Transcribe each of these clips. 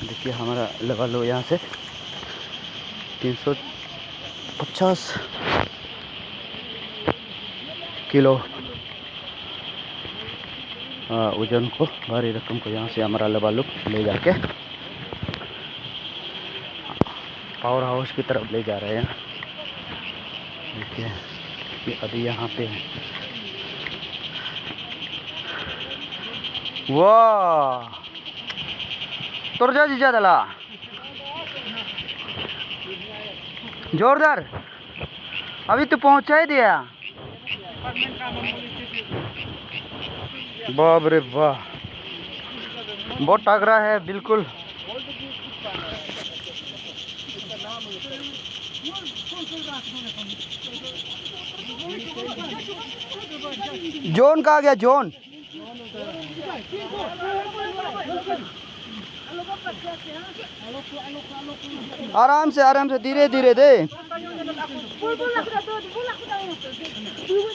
देखिए हमारा लेवल हो यहाँ से 350 किलो वजन को, भारी रकम को यहाँ से हमारा लेवल ले जाके पावर हाउस की तरफ ले जा रहे हैं। देखिए कि अभी यहाँ पे वाह तोर जा जीजा दला जोरदार, अभी तो पहुँचा ही दिया। बाप रे वाह, बहुत तगड़ा है बिल्कुल। जोन कहाँ गया जोन? आराम से धीरे धीरे दे,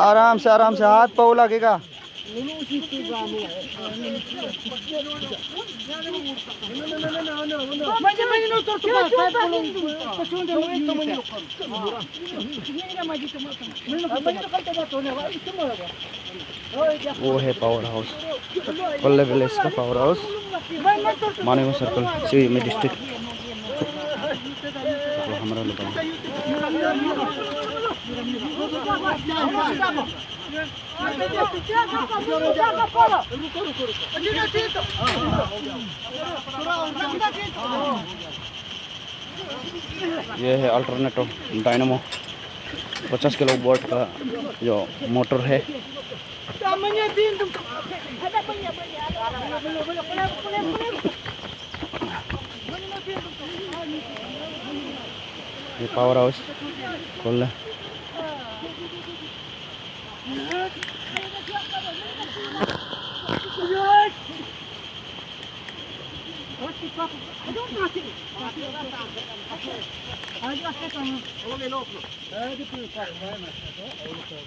आराम से हाथ पाँव लगेगा। वो है पावर हाउस, कोल्ले विलेज का पावर हाउस, मानेगो सर्कल, शिवमी डिस्ट्रिक्ट। तो हमारा लोग ये है अल्टरनेटिव डायनामो 50 किलो वोल्ट का जो मोटर है। ये पावर हाउस खोल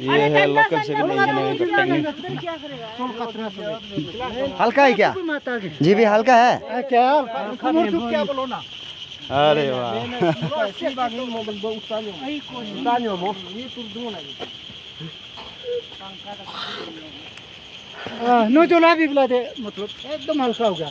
ये है लोकल सिविल इंजीनियरिंग का टेक्निक। हल्का है क्या जी? भी हल्का है क्या? बोलो ना। अरे वाह नो जो ला भी बुला दे, मतलब एकदम हल्का हो गया।